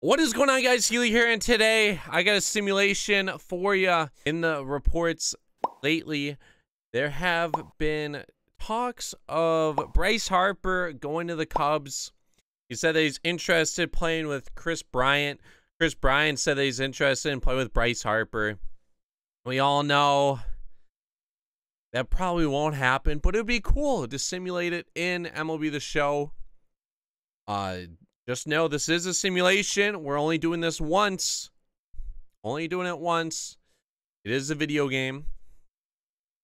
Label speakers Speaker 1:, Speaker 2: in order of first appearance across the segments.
Speaker 1: What is going on, guys? Healy here, and today I got a simulation for you. In the reports lately, there have been talks of Bryce Harper going to the Cubs. He said that he's interested playing with Chris Bryant. Chris Bryant said that he's interested in playing with Bryce Harper. We all know that probably won't happen, but it would be cool to simulate it in MLB The Show. Just know this is a simulation. We're only doing this once. Only doing it once. It is a video game.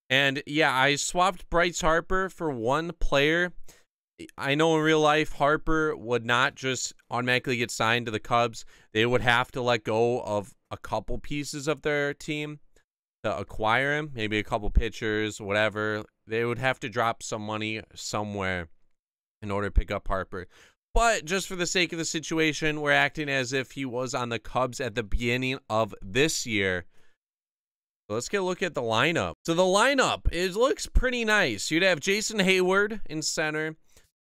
Speaker 1: And yeah, I swapped Bryce Harper for one player. I know in real life, Harper would not just automatically get signed to the Cubs. They would have to let go of a couple pieces of their team to acquire him. Maybe a couple pitchers, whatever. They would have to drop some money somewhere in order to pick up Harper. But just for the sake of the situation, we're acting as if he was on the Cubs at the beginning of this year. So let's get a look at the lineup. So the lineup, it looks pretty nice. You'd have Jason Hayward in center,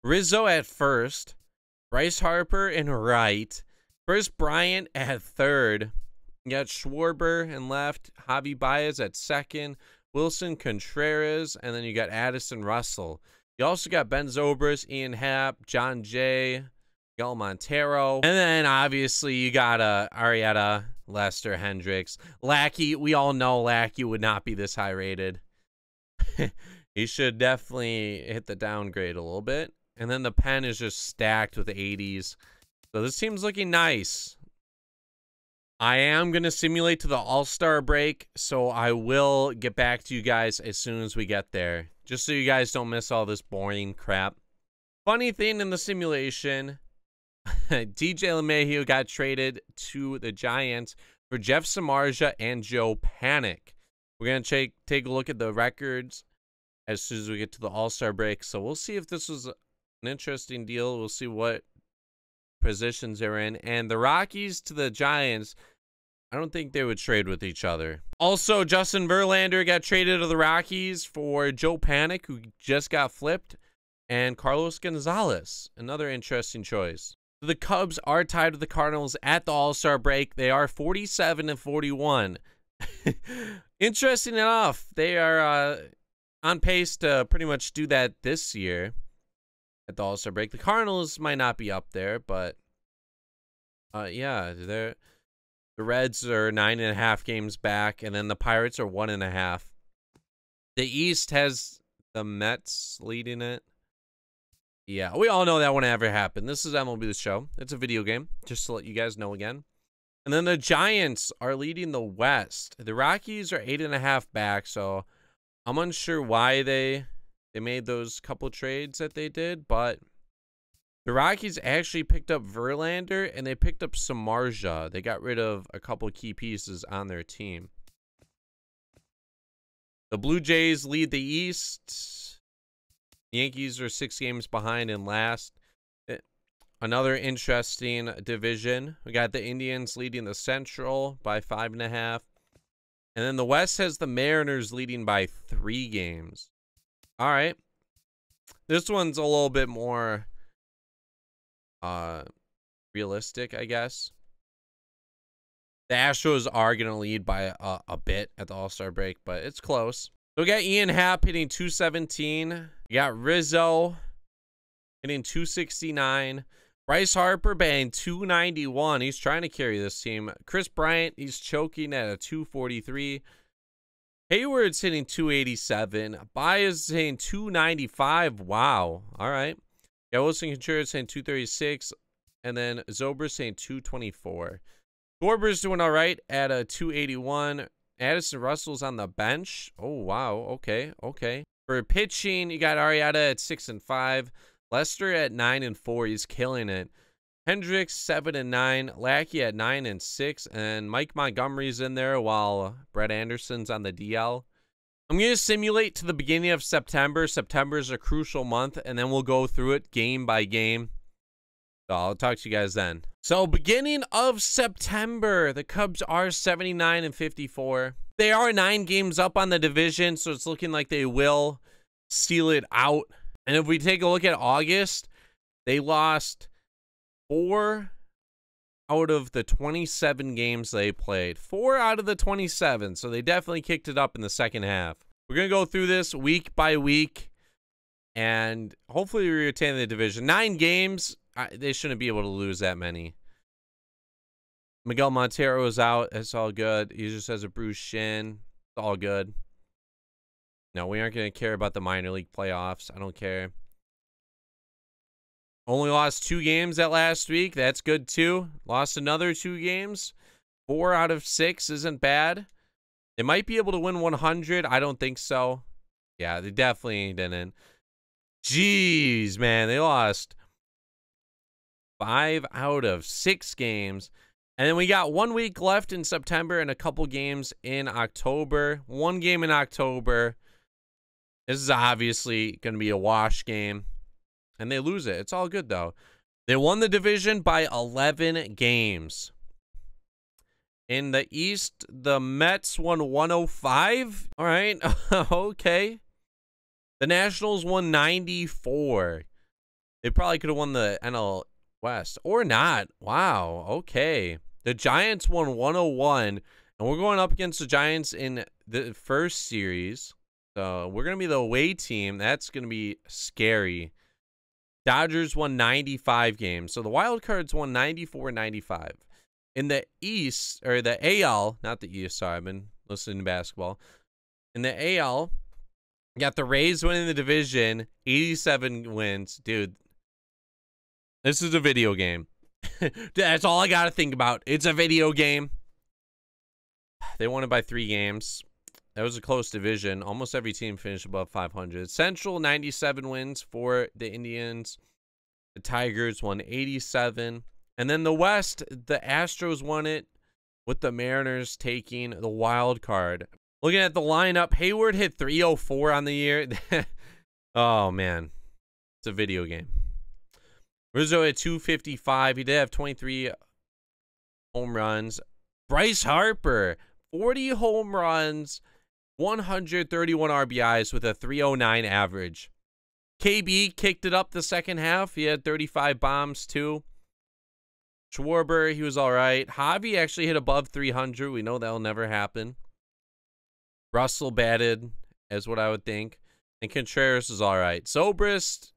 Speaker 1: Rizzo at first, Bryce Harper in right, Chris Bryant at third. You got Schwarber in left, Javi Baez at second, Wilson Contreras, and then you got Addison Russell. You also got Ben Zobrist, Ian Happ, John Jay, Miguel Montero. And then, obviously, you got Arrieta, Lester, Hendricks. Lackey, we all know Lackey would not be this high rated. He should definitely hit the downgrade a little bit. And then the pen is just stacked with the 80s. So this team's looking nice. I am going to simulate to the All-Star break, so I will get back to you guys as soon as we get there, just so you guys don't miss all this boring crap. Funny thing in the simulation, DJ LeMahieu got traded to the Giants for Jeff Samardzija and Joe Panic. We're going to take a look at the records as soon as we get to the All-Star break, so we'll see if this was an interesting deal. We'll see what positions they're in. And the Rockies to the Giants, I don't think they would trade with each other. Also, Justin Verlander got traded to the Rockies for Joe Panic, who just got flipped, and Carlos Gonzalez, another interesting choice. The Cubs are tied with the Cardinals at the All-Star break. They are 47-41. Interesting enough, they are on pace to pretty much do that this year at the All-Star break. The Cardinals might not be up there, but yeah, the Reds are 9.5 games back, and then the Pirates are 1.5. The East has the Mets leading it. Yeah, we all know that won't ever happen. This is MLB The Show. It's a video game, just to let you guys know again. And then the Giants are leading the West. The Rockies are 8.5 back, so I'm unsure why they made those couple trades that they did, but the Rockies actually picked up Verlander and they picked up Samardzija. They got rid of a couple key pieces on their team. The Blue Jays lead the East. Yankees are 6 games behind in last. Another interesting division. We got the Indians leading the Central by 5.5. And then the West has the Mariners leading by 3 games. All right. This one's a little bit more realistic, I guess. The Astros are going to lead by a bit at the All-Star break, but it's close. So we got Ian Happ hitting 217. You got Rizzo hitting 269. Bryce Harper batting 291. He's trying to carry this team. Chris Bryant, he's choking at a 243. Hayward's hitting 287. Baez is hitting 295. Wow. All right. Yeah, Wilson Contreras hitting 236. And then Zobrist hitting 224. Schwarber's doing all right at a 281. Addison Russell's on the bench. Oh, wow. Okay. Okay. For pitching, you got Arrieta at 6-5. Lester at 9-4. He's killing it. Hendricks 7-9, Lackey at 9-6, and Mike Montgomery's in there while Brett Anderson's on the DL. I'm going to simulate to the beginning of September. September is a crucial month, and then we'll go through it game by game. So I'll talk to you guys then. So beginning of September, the Cubs are 79-54. They are 9 games up on the division, so it's looking like they will steal it out. And if we take a look at August, they lost 4 out of the 27 games they played. 4 out of the 27. So they definitely kicked it up in the second half. We're going to go through this week by week. And hopefully we retain the division. 9 games. They shouldn't be able to lose that many. Miguel Montero is out. It's all good. He just has a bruised shin. It's all good. No, we aren't going to care about the minor league playoffs. I don't care. Only lost 2 games that last week. That's good too. Lost another 2 games. 4 out of 6 isn't bad. They might be able to win 100. I don't think so. Yeah, they definitely didn't. Jeez, man. They lost 5 out of 6 games. And then we got 1 week left in September and a couple games in October. 1 game in October. This is obviously going to be a wash game. And they lose it. It's all good, though. They won the division by 11 games. In the East, the Mets won 105. All right. Okay. The Nationals won 94. They probably could have won the NL West. Or not. Wow. Okay. The Giants won 101. And we're going up against the Giants in the first series. So we're going to be the away team. That's going to be scary. Dodgers won 95 games. So the wild cards won 94 and 95. In the East, or the AL, not the East, sorry, I've been listening to basketball. In the AL, you got the Rays winning the division, 87 wins. Dude, this is a video game. That's all I got to think about. It's a video game. They won it by 3 games. That was a close division. Almost every team finished above 500. Central, 97 wins for the Indians. The Tigers won 87. And then the West, the Astros won it with the Mariners taking the wild card. Looking at the lineup, Hayward hit 304 on the year. Oh, man. It's a video game. Rizzo at 255. He did have 23 home runs. Bryce Harper, 40 home runs, 131 RBIs with a 309 average. KB kicked it up the second half. He had 35 bombs too. Schwarber, he was all right. Javi actually hit above 300. We know that'll never happen. Russell batted, as what I would think. And Contreras is all right. Zobrist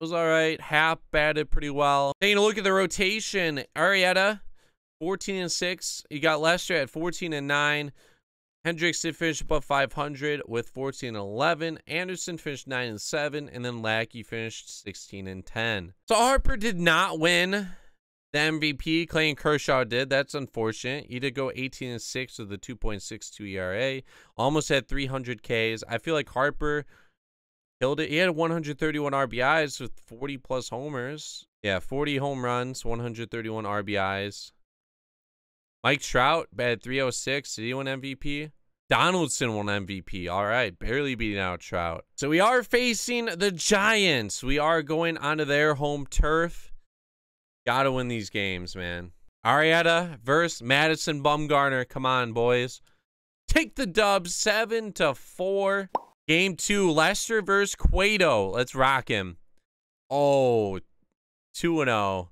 Speaker 1: was all right. Happ batted pretty well. Taking a look at the rotation. Arrieta, 14-6. You got Lester at 14-9. Hendricks did finish above 500 with 14-11. Anderson finished 9-7. And then Lackey finished 16-10. So Harper did not win the MVP. Clayton Kershaw did. That's unfortunate. He did go 18-6 with a 2.62 ERA. Almost had 300 Ks. I feel like Harper killed it. He had 131 RBIs with 40-plus homers. Yeah, 40 home runs, 131 RBIs. Mike Trout batted 306. Did he win MVP? Donaldson won MVP. All right, barely beating out Trout. So we are facing the Giants. We are going onto their home turf. Gotta win these games, man. Arrieta versus Madison Bumgarner. Come on, boys. Take the dub, 7-4. Game 2, Lester versus Cueto. Let's rock him. Oh, 2-0.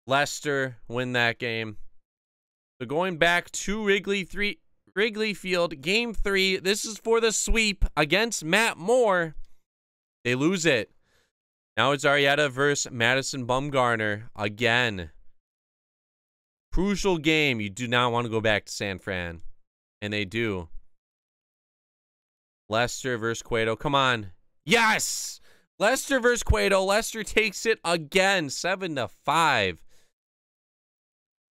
Speaker 1: Lester win that game. So going back to Wrigley Field, Game 3. This is for the sweep against Matt Moore. They lose it. Now it's Arrieta versus Madison Bumgarner again. Crucial game. You do not want to go back to San Fran. And they do. Lester versus Cueto. Come on. Yes! Lester versus Cueto. Lester takes it again. 7-5.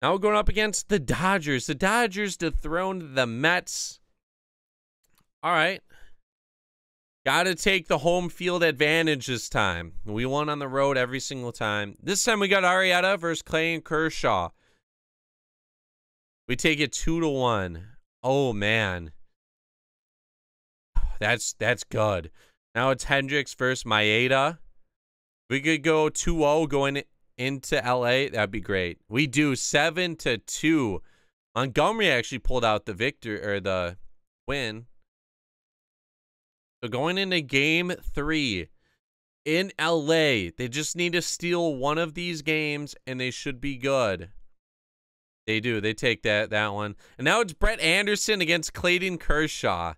Speaker 1: Now we're going up against the Dodgers. The Dodgers dethroned the Mets. All right. Got to take the home field advantage this time. We won on the road every single time. This time we got Arrieta versus Clayton Kershaw. We take it 2-1. Oh, man. That's good. Now it's Hendricks versus Maeda. We could go 2-0 going into LA. That'd be great. We do 7-2. Montgomery actually pulled out the win. So going into game 3 in LA, they just need to steal one of these games and they should be good. They do. They take that one. And now it's Brett Anderson against Clayton Kershaw.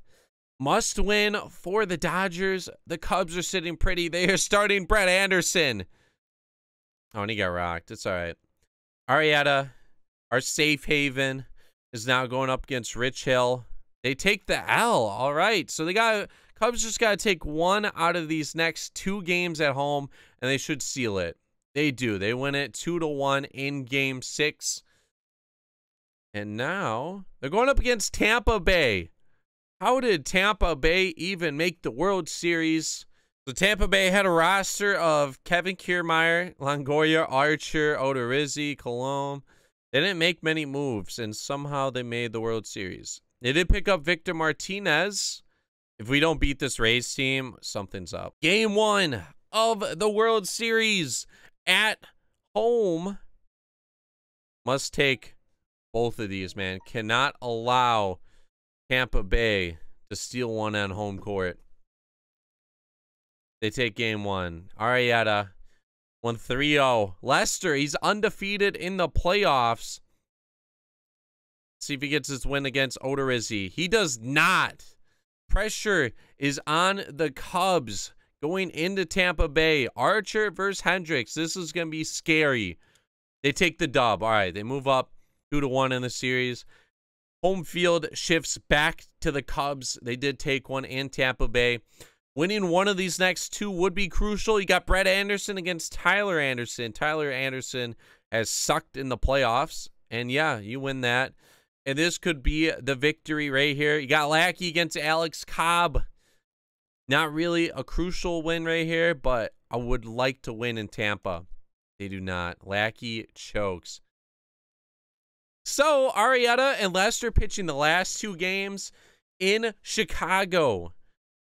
Speaker 1: Must win for the Dodgers. The Cubs are sitting pretty. They are starting Brett Anderson. Oh, and he got rocked. It's all right. Arrieta, our safe haven, is now going up against Rich Hill. They take the L. All right. So Cubs just got to take one out of these next 2 games at home, and they should seal it. They do. They win it 2-1 in Game 6. And now they're going up against Tampa Bay. How did Tampa Bay even make the World Series? So Tampa Bay had a roster of Kevin Kiermaier, Longoria, Archer, Odorizzi, Colomb. They didn't make many moves, and somehow they made the World Series. They did pick up Victor Martinez. If we don't beat this Rays team, something's up. Game 1 of the World Series at home. Must take both of these, man. Cannot allow Tampa Bay to steal one on home court. They take game 1. Arrieta won 3-0. Lester, he's undefeated in the playoffs. See if he gets his win against Odorizzi. He does not. Pressure is on the Cubs going into Tampa Bay. Archer versus Hendricks. This is going to be scary. They take the dub. All right, they move up 2-1 in the series. Home field shifts back to the Cubs. They did take one in Tampa Bay. Winning one of these next 2 would be crucial. You got Brett Anderson against Tyler Anderson. Tyler Anderson has sucked in the playoffs. And yeah, you win that. And this could be the victory right here. You got Lackey against Alex Cobb. Not really a crucial win right here, but I would like to win in Tampa. They do not. Lackey chokes. So, Arrieta and Lester pitching the last 2 games in Chicago.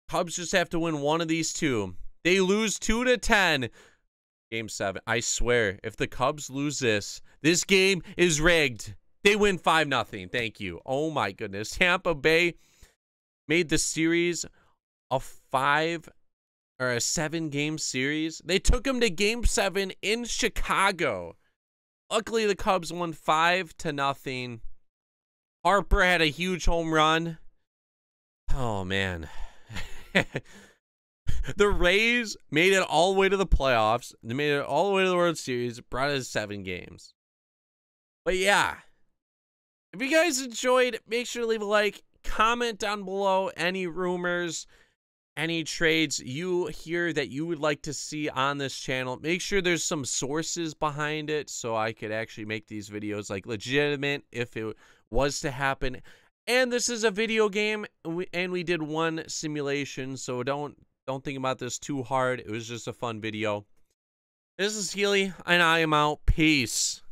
Speaker 1: Cubs just have to win one of these 2. They lose 2-10. Game 7. I swear, if the Cubs lose this game is rigged. They win 5-0. Thank you. Oh, my goodness. Tampa Bay made the series a 7-game series. They took them to Game 7 in Chicago. Luckily, the Cubs won 5-0. Harper had a huge home run. Oh, man. The Rays made it all the way to the playoffs. They made it all the way to the World Series. Brought us 7 games. But yeah, if you guys enjoyed, make sure to leave a like. Comment down below any rumors, any trades you hear that you would like to see on this channel. Make sure there's some sources behind it so I could actually make these videos like legitimate if it was to happen. And this is a video game, and we did one simulation, so don't think about this too hard. It was just a fun video. This is Healy, and I am out. Peace.